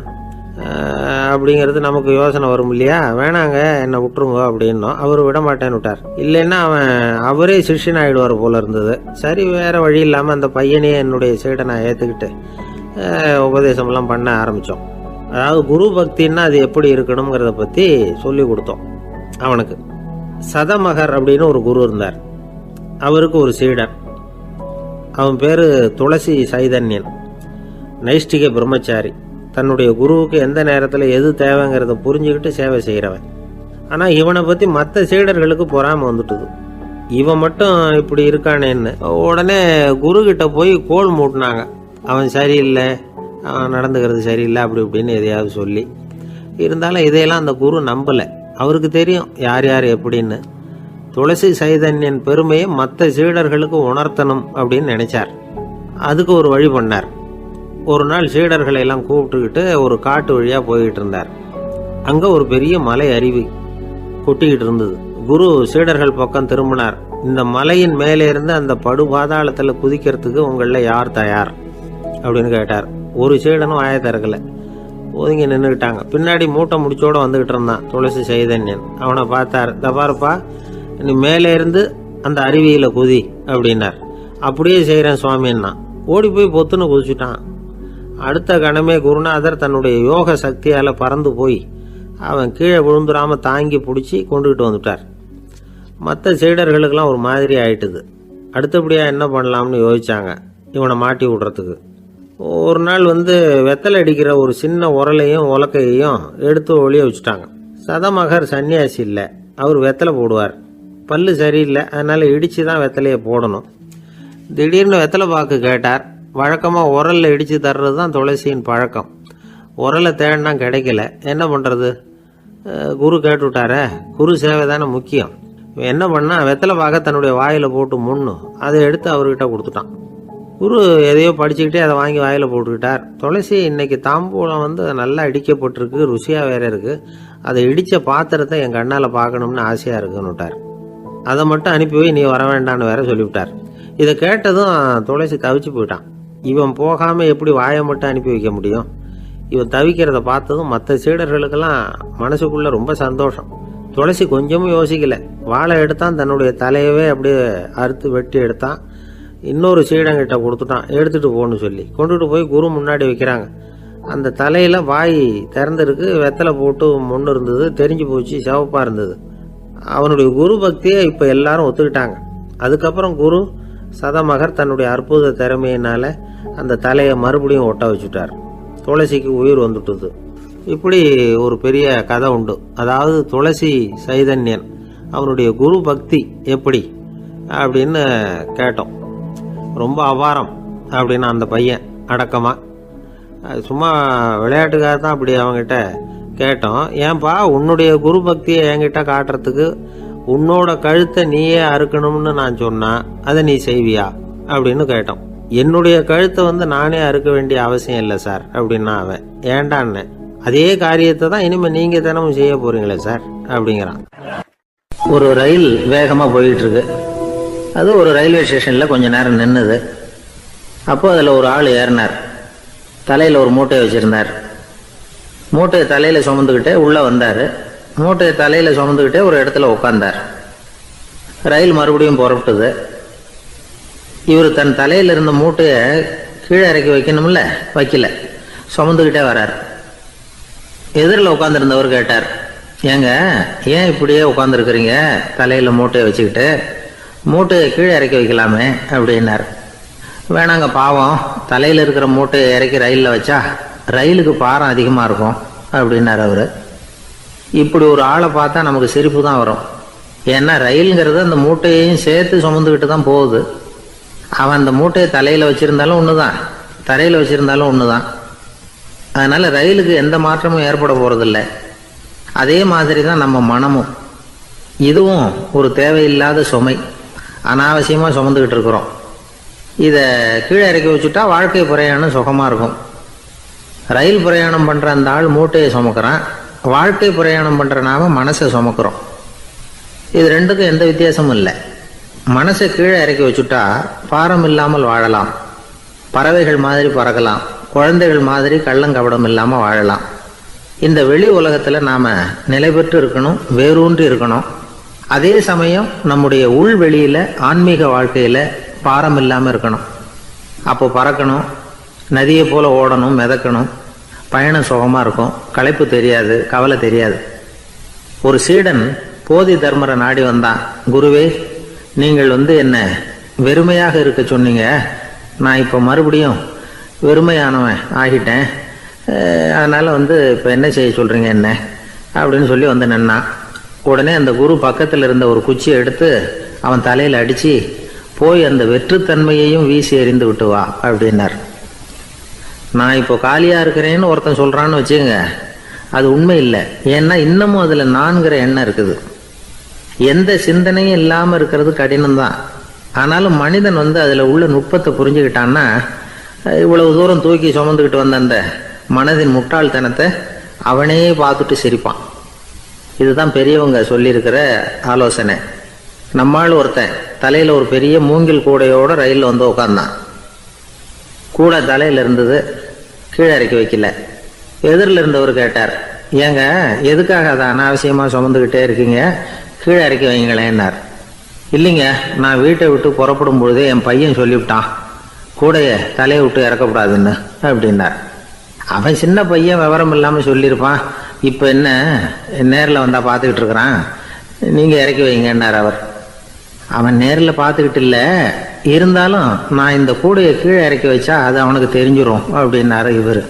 அப்படிங்கிறது நமக்கு யோசனை வரும் இல்லையா. வேணாங்க, என்னை விட்டுருங்க அப்படின்னோம். அவர் விட மாட்டேன்னு விட்டார். இல்லைன்னா அவரே சிஷ்யன் ஆகிடுவார் போல இருந்தது. சரி, வேறு வழி இல்லாமல் அந்த பையனையே என்னுடைய சீடனை ஏற்றுக்கிட்டு உபதேசமெல்லாம் பண்ண ஆரம்பித்தோம். அதாவது குரு பக்தின்னா அது எப்படி இருக்கணுங்கிறத பற்றி சொல்லி கொடுத்தோம் அவனுக்கு. சதமகர் அப்படின்னு ஒரு குரு இருந்தார். அவருக்கு ஒரு சீடர். அவன் பேர் துளசி சைதன்யன், நைஷ்டிக பிரம்மச்சாரி. தன்னுடைய குருவுக்கு எந்த நேரத்தில் எது தேவைங்கிறத புரிஞ்சுக்கிட்டு சேவை செய்கிறவன். ஆனால் இவனை பற்றி மற்ற சீடர்களுக்கு பொறாமை வந்துட்டுது. இவன் மட்டும் இப்படி இருக்கானேன்னு உடனே குரு கிட்ட போய் கோல் மூட்டினாங்க. அவன் சரியில்லை, அவன் நடந்துக்கிறது சரியில்லை, அப்படி இப்படின்னு எதையாவது சொல்லி. இருந்தாலும் இதையெல்லாம் அந்த குரு நம்பலை. அவருக்கு தெரியும் யார் யார் எப்படின்னு. துளசி சைதன்யன் பெருமையை மற்ற சீடர்களுக்கு உணர்த்தணும் அப்படின்னு நினைச்சார். அதுக்கு ஒரு வழி பண்ணார். ஒரு நாள் சீடர்களை எல்லாம் கூப்பிட்டுக்கிட்டு ஒரு காட்டு வழியாக போய்கிட்டு இருந்தார். அங்கே ஒரு பெரிய மலை அருவி கொட்டிக்கிட்டு இருந்தது. குரு சீடர்கள் பக்கம் திரும்பினார். இந்த மலையின் மேலே இருந்து அந்த படுபாதாளத்தில் குதிக்கிறதுக்கு உங்களில் யார் தயார் அப்படின்னு கேட்டார். ஒரு சீடனும் ஆய திறக்கலை, ஒதுங்கி நின்றுக்கிட்டாங்க. பின்னாடி மூட்டை முடிச்சோட வந்துக்கிட்டு இருந்தான் துளசி சைதன்யன். அவனை பார்த்தார். தப்பாருப்பா, நீ மேலே இருந்து அந்த அருவியில் குதி அப்படின்னார். அப்படியே செய்கிறேன் சுவாமின்னா ஓடி போய் பொத்துன்னு குதிச்சுட்டான். அடுத்த கணமே குருநாதர் தன்னுடைய யோக சக்தியால் பறந்து போய் அவன் கீழே விழுந்துடாமல் தாங்கி பிடிச்சி கொண்டுகிட்டு வந்துட்டார். மற்ற சீடர்களுக்கெல்லாம் ஒரு மாதிரி ஆயிட்டுது. அடுத்தபடியாக என்ன பண்ணலாம்னு யோசிச்சாங்க இவனை மாட்டி விடுறதுக்கு. ஒரு நாள் வெத்தலை அடிக்கிற ஒரு சின்ன உரலையும் உலக்கையையும் எடுத்து ஒளிய வச்சுட்டாங்க. சதமகர் சன்னியாசி இல்லை, அவர் வெத்தலை போடுவார். பல்லு சரியில்லை, அதனால் இடித்து தான் வெத்தலையை போடணும். திடீர்னு வெத்தலை பாக்கு கேட்டார். வழக்கமாக உரலில் இடித்து தர்றது தான் துளசியின் பழக்கம். உரலை தேடினா கிடைக்கல, என்ன பண்ணுறது? குரு கேட்டுவிட்டாரே, குரு சேவை தானே முக்கியம். என்ன பண்ணால் வெத்தலை பாக்க தன்னுடைய வாயில் போட்டு முன்னும் அதை எடுத்து அவர்கிட்ட கொடுத்துட்டான். குரு எதையோ படிச்சுக்கிட்டே அதை வாங்கி வாயில் போட்டுக்கிட்டார். துளசி இன்னைக்கு தாம்பூலம் நல்லா இடிக்கப்பட்டிருக்கு, ருசியாக வேற இருக்குது, அதை இடித்த பாத்திரத்தை என் கண்ணால் பார்க்கணும்னு ஆசையாக இருக்குன்னு விட்டார். அதை மட்டும் அனுப்பி போய் நீ வர வேண்டான்னு வேற சொல்லிவிட்டார். இதை கேட்டதும் துளசி தவிச்சு போயிட்டான். இவன் போகாமல் எப்படி வாயை மட்டும் அனுப்பி வைக்க முடியும்? இவன் தவிக்கிறத பார்த்ததும் மற்ற சீடர்களுக்கெல்லாம் மனசுக்குள்ள ரொம்ப சந்தோஷம். துளசி கொஞ்சமும் யோசிக்கல, வாழை எடுத்தான், தன்னுடைய தலையவே அப்படியே அறுத்து வெட்டி எடுத்தான், இன்னொரு சீடங்கிட்ட கொடுத்துட்டான், எடுத்துட்டு போன்னு சொல்லி கொண்டுட்டு போய் குரு முன்னாடி வைக்கிறாங்க. அந்த தலையில வாய் திறந்திருக்கு, வெத்தலை போட்டு முன்னு இருந்தது, தெரிஞ்சு போச்சு, சிவப்பா இருந்தது. அவனுடைய குரு பக்தியை இப்ப எல்லாரும் ஒத்துக்கிட்டாங்க. அதுக்கப்புறம் குரு சதமகர் தன்னுடைய அற்புத திறமையினால அந்த தலையை மறுபடியும் ஒட்ட வச்சுட்டார். துளசிக்கு உயிர் வந்துட்டுது. இப்படி ஒரு பெரிய கதை உண்டு. அதாவது துளசி சைதன்யன் அவனுடைய குரு பக்தி எப்படி அப்படின்னு கேட்டோம். ரொம்ப அபாரம் அப்படின்னு அந்த பையன் அடக்கமா, சும்மா விளையாட்டுக்காக தான் அப்படி அவங்ககிட்ட கேட்டோம். ஏன்பா உன்னுடைய குரு பக்தியை என்கிட்ட காட்டுறதுக்கு உன்னோட கழுத்தை நீயே அறுக்கணும்னு நான் சொன்னா அதை நீ செய்வியா அப்படின்னு கேட்டோம். என்னுடைய கழுத்தை நானே அறுக்க வேண்டிய அவசியம் இல்லை சார் அப்படின்னா அவன். ஏண்டான்னு, அதே காரியத்தை தான் இனிமே நீங்க தினமும் செய்ய போறீங்களே சார் அப்படிங்கிறான். ஒரு ரயில் வேகமா போயிட்டு இருக்கு. அது ஒரு ரயில்வே ஸ்டேஷன்ல கொஞ்ச நேரம் நின்னுது. அப்போ அதுல ஒரு ஆள் ஏறினார். தலையில ஒரு மூட்டையை வச்சிருந்தார். மூட்டையை தலையில சுமந்துக்கிட்டே உள்ள வந்தாரு. மூட்டையை தலையில சுமந்துக்கிட்டே ஒரு இடத்துல உட்கார்ந்தார். ரயில் மறுபடியும் புறப்பட்டது. இவர் தன் தலையில இருந்த மூட்டையை கீழே இறக்கி வைக்கணும்ல, வைக்கல, சுமந்துக்கிட்டே வர்றார். எதிரில் உட்காந்துருந்தவர் கேட்டார், ஏங்க ஏன் இப்படியே உட்காந்துருக்குறீங்க தலையில மூட்டையை வச்சுக்கிட்டு, மூட்டையை கீழே இறக்கி வைக்கலாமே அப்படின்னார். வேணாங்க, பாவம், தலையில இருக்கிற மூட்டையை இறக்கி ரயிலில் வச்சா ரயிலுக்கு பாரம் அதிகமாக இருக்கும் அப்படின்னார் அவரு. இப்படி ஒரு ஆளை பார்த்தா நமக்கு சிரிப்பு தான் வரும். ஏன்னா ரயிலுங்கிறது அந்த மூட்டையையும் சேர்த்து சுமந்துக்கிட்டு தான் போகுது. அவன் அந்த மூட்டையை தலையில வச்சிருந்தாலும் ஒண்ணுதான், தரையில வச்சிருந்தாலும் ஒண்ணுதான். அதனால ரயிலுக்கு எந்த மாற்றமும் ஏற்பட போறதில்லை. அதே மாதிரி தான் நம்ம மனமும். இதுவும் ஒரு தேவையில்லாத சுமை, அனாவசியமா சுமந்துக்கிட்டு இருக்கிறோம். இதை கீழே இறக்கி வச்சுட்டா வாழ்க்கை பிரயாணம் சுகமா இருக்கும். ரயில் பிரயாணம் பண்ற அந்த ஆள் மூட்டையை சுமக்கிறான், வாழ்க்கை பிரயாணம் பண்ற நாம மனசை சுமக்கிறோம். இது ரெண்டுக்கும் எந்த வித்தியாசமும் இல்லை. மனசை கீழே இறக்கி வச்சுட்டா பாரம் இல்லாமல் வாழலாம், பறவைகள் மாதிரி பறக்கலாம், குழந்தைகள் மாதிரி கள்ளங்கபடம் இல்லாம வாழலாம். இந்த வெளி உலகத்துல நாம நிலை பெற்று இருக்கணும், வேரூன்றி இருக்கணும். அதே சமயம் நம்முடைய உள் வெளியில ஆன்மீக வாழ்க்கையில பாரம் இல்லாம இருக்கணும். அப்போ பறக்கணும், நதியை போல ஓடணும், மிதக்கணும், பயணம் சுகமா இருக்கும், களைப்பு தெரியாது, கவலை தெரியாது. ஒரு சீடன் போதி தர்மரை நாடி வந்தான். குருவே, நீங்கள் என்ன வெறுமையாக இருக்க சொன்னீங்க, நான் இப்போ மறுபடியும் வெறுமையானவன் ஆகிட்டேன், அதனால இப்போ என்ன செய்ய சொல்றீங்க என்ன அப்படின்னு சொல்லி நின்னான். உடனே அந்த குரு பக்கத்தில் இருந்த ஒரு குச்சியை எடுத்து அவன் தலையில் அடிச்சு, போய் அந்த வெற்றுத்தன்மையையும் வீசி எறிந்து விட்டு வா அப்படின்னார். நான் இப்போ காலியா இருக்கிறேன்னு ஒருத்தன் சொல்றான்னு வச்சுங்க, அது உண்மை இல்லை. ஏன்னா இன்னமும் அதுல நான்கிற எண்ணம் இருக்குது. எந்த சிந்தனையும் இல்லாம இருக்கிறது கடினம்தான். ஆனாலும் மனிதன் அதுல உள்ள நுட்பத்தை புரிஞ்சுக்கிட்டான்னா இவ்வளவு தூரம் தூக்கி சுமந்துக்கிட்டு வந்த அந்த மனதின் முட்டாள்தனத்தை அவனே பார்த்துட்டு சிரிப்பான். இதுதான் பெரியவங்க சொல்லியிருக்கிற ஆலோசனை. நம்மால் ஒருத்தன் தலையில ஒரு பெரிய மூங்கில் கூடையோட ரயில்ல உட்கார்ந்தான். கூடை தலையில இருந்தது, கீழே இறக்கி வைக்கல. எதிரில் இருந்தவர் கேட்டார், ஏங்க எதுக்காக அதை அனாவசியமா சுமந்துக்கிட்டே இருக்கீங்க, கீழே இறக்கி வைங்களேன்னார். இல்லைங்க, நான் வீட்டை விட்டு புறப்படும் பொழுதே என் பையன் சொல்லிவிட்டான் கூடைய தலையை விட்டு இறக்கக்கூடாதுன்னு அப்படின்னார். அவன் சின்ன பையன், விவரம் இல்லாமல் சொல்லியிருப்பான். இப்போ என்ன நேரில் வந்தால் பார்த்துக்கிட்டு இருக்கிறான், நீங்கள் இறக்கி வைங்கன்னார் அவர். அவன் நேரில் பார்த்துக்கிட்டு இல்லை, இருந்தாலும் நான் இந்த கூடையை கீழே இறக்கி வச்சா அது அவனுக்கு தெரிஞ்சிடும் அப்படின்னாரு இவர்.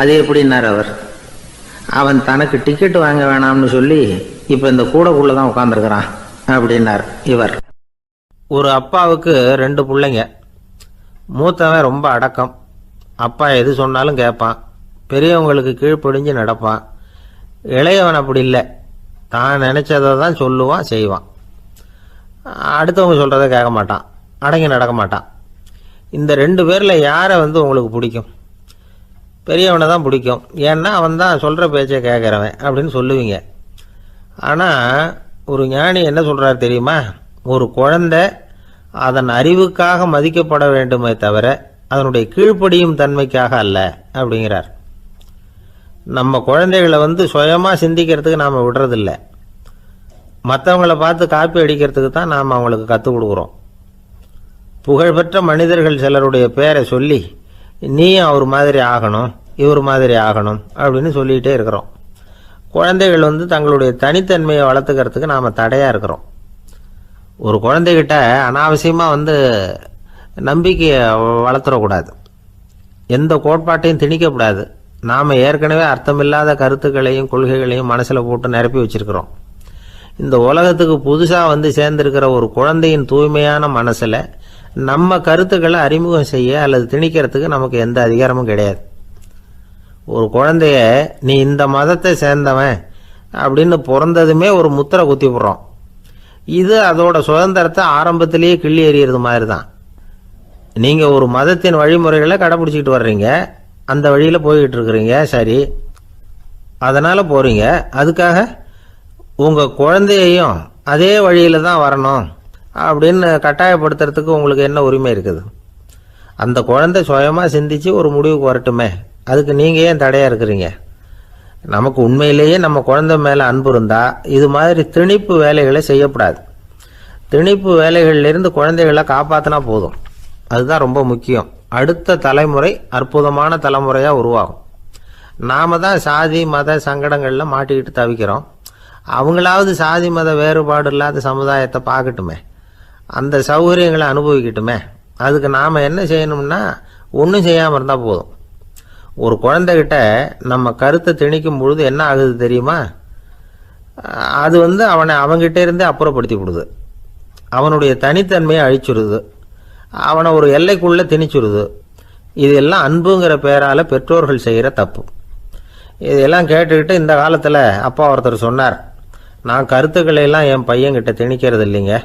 அது எப்படின்னார் அவர். அவன் தனக்கு டிக்கெட் வாங்க வேணாம்னு சொல்லி இப்போ இந்த கூடைக்குள்ளே தான் உட்காந்துருக்கிறான் அப்படின்னார் இவர். ஒரு அப்பாவுக்கு 2 பிள்ளைங்க. மூத்தவன் ரொம்ப அடக்கம், அப்பா எது சொன்னாலும் கேட்பான், பெரியவங்களுக்கு கீழ்ப்படிஞ்சு நடப்பான். இளையவன் அப்படி இல்லை, தான் நினைச்சதை தான் சொல்லுவான், செய்வான். அடுத்தவங்க சொல்றதை கேட்க மாட்டான், அடங்கி நடக்க மாட்டான். இந்த 2 பேர்ல யாரை உங்களுக்கு பிடிக்கும்? பெரியவனை தான் பிடிக்கும். ஏன்னா அவன் தான் சொல்ற பேச்சை கேட்கிறவன் அப்படின்னு சொல்லுவீங்க. ஆனா ஒரு ஞானி என்ன சொல்றாரு தெரியுமா? ஒரு குழந்தை அதன் அறிவுக்காக மதிக்கப்பட வேண்டுமே தவிர அதனுடைய கீழ்ப்படியும் தன்மைக்காக அல்ல அப்படிங்கிறார். நம்ம குழந்தைகளை சுயமாக சிந்திக்கிறதுக்கு நாம் விடுறதில்ல. மற்றவங்கள பார்த்து காப்பி அடிக்கிறதுக்கு தான் நாம் அவங்களுக்கு கற்றுக் கொடுக்குறோம். புகழ்பெற்ற மனிதர்கள் சிலருடைய பேரை சொல்லி நீயும் அவர் மாதிரி ஆகணும், இவர் மாதிரி ஆகணும் அப்படின்னு சொல்லிகிட்டே இருக்கிறோம். குழந்தைகள் தங்களுடைய தனித்தன்மையை வளர்த்துக்கிறதுக்கு நாம் தடையாக இருக்கிறோம். ஒரு குழந்தைகிட்ட அனாவசியமாக நம்பிக்கையை வளர்த்துடக்கூடாது. எந்த கோட்பாட்டையும் திணிக்கக்கூடாது. நாம் ஏற்கனவே அர்த்தமில்லாத கருத்துக்களையும் கொள்கைகளையும் மனசில் போட்டு நிரப்பி வச்சிருக்கிறோம். இந்த உலகத்துக்கு புதுசாக சேர்ந்திருக்கிற ஒரு குழந்தையின் தூய்மையான மனசில் நம்ம கருத்துக்களை அறிமுகம் செய்ய அல்லது திணிக்கிறதுக்கு நமக்கு எந்த அதிகாரமும் கிடையாது. ஒரு குழந்தைய நீ இந்த மதத்தை சேர்ந்தவன் அப்படின்னு பிறந்ததுமே ஒரு முத்திரை குத்தி விடுறோம். இது அதோட சுதந்திரத்தை ஆரம்பத்திலேயே கிள்ளி எறிகிறது மாதிரி தான். நீங்கள் ஒரு மதத்தின் வழிமுறைகளை கடைப்பிடிச்சிக்கிட்டு வர்றீங்க, அந்த வழியில் போய்கிட்டு இருக்கிறீங்க, சரி, அதனால் போகிறீங்க. அதுக்காக உங்கள் குழந்தையையும் அதே வழியில் தான் வரணும் அப்படின்னு கட்டாயப்படுத்துறதுக்கு உங்களுக்கு என்ன உரிமை இருக்குது? அந்த குழந்தை சுயமாக சிந்திச்சு ஒரு முடிவுக்கு வரட்டுமே, அதுக்கு நீங்கள் ஏன் தடையாக இருக்கிறீங்க? நமக்கு உண்மையிலேயே நம்ம குழந்தை மேலே அன்பு இருந்தால் இது மாதிரி திணிப்பு வேலைகளை செய்யக்கூடாது. திணிப்பு வேலைகளிலிருந்து குழந்தைகளை காப்பாற்றினா போதும். அதுதான் ரொம்ப முக்கியம். அடுத்த தலைமுறை அற்புதமான தலைமுறையாக உருவாகும். நாம் தான் சாதி மத சங்கடங்களில் மாட்டிக்கிட்டு தவிக்கிறோம். அவங்களாவது சாதி மத வேறுபாடு இல்லாத சமுதாயத்தை பார்க்கட்டுமே, அந்த சௌகரியங்களை அனுபவிக்கட்டுமே. அதுக்கு நாம் என்ன செய்யணும்னா ஒன்றும் செய்யாமல் இருந்தால் போதும். ஒரு குழந்தைகிட்ட நம்ம கருத்தை திணிக்கும் பொழுது என்ன ஆகுது தெரியுமா? அது அவனை அவங்ககிட்ட இருந்தே அப்புறப்படுத்தி விடுது. அவனுடைய தனித்தன்மையை அழிச்சுடுது. அவனை ஒரு எல்லைக்குள்ளே திணிச்சுடுது. இதெல்லாம் அன்புங்கிற பேரால் பெற்றோர்கள் செய்கிற தப்பு. இதெல்லாம் கேட்டுக்கிட்டு இந்த காலத்தில் அப்பா ஒருத்தர் சொன்னார், நான் கருத்துக்களை எல்லாம் என் பையன்கிட்ட திணிக்கிறது இல்லைங்க,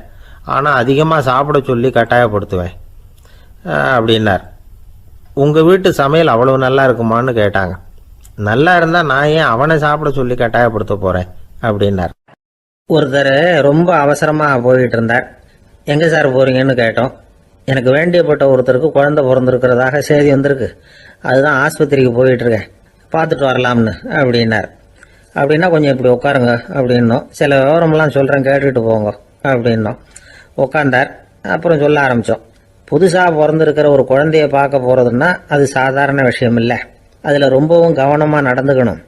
ஆனால் அதிகமாக சாப்பிட சொல்லி கட்டாயப்படுத்துவேன் அப்படின்னார். உங்கள் வீட்டு சமையல் அவ்வளவு நல்லா இருக்குமான்னு கேட்டாங்க. நல்லா இருந்தால் நான் ஏன் அவனை சாப்பிட சொல்லி கட்டாயப்படுத்த போகிறேன் அப்படின்னார். ஒருத்தர் ரொம்ப அவசரமாக போயிட்டு இருந்தார். எங்கே சார் போகிறீங்கன்னு கேட்டோம். எனக்கு வேண்டியப்பட்ட ஒருத்தருக்கு குழந்தை பிறந்திருக்கிறதாக செய்தி வந்திருக்கு, அதுதான் ஆஸ்பத்திரிக்கு போயிட்டுருக்கேன், பார்த்துட்டு வரலாம்னு அப்படின்னார். அப்படின்னா கொஞ்சம் இப்படி உட்காருங்க அப்படின்னோம். சில விவரமெல்லாம் சொல்கிறேன், கேட்டுட்டு போங்க அப்படின்னோம். உட்காந்தார். அப்புறம் சொல்ல ஆரம்பித்தோம். புதுசாக பிறந்திருக்கிற ஒரு குழந்தைய பார்க்க போகிறதுன்னா அது சாதாரண விஷயம் இல்லை. அதில் ரொம்பவும் கவனமாக நடந்துக்கணும்.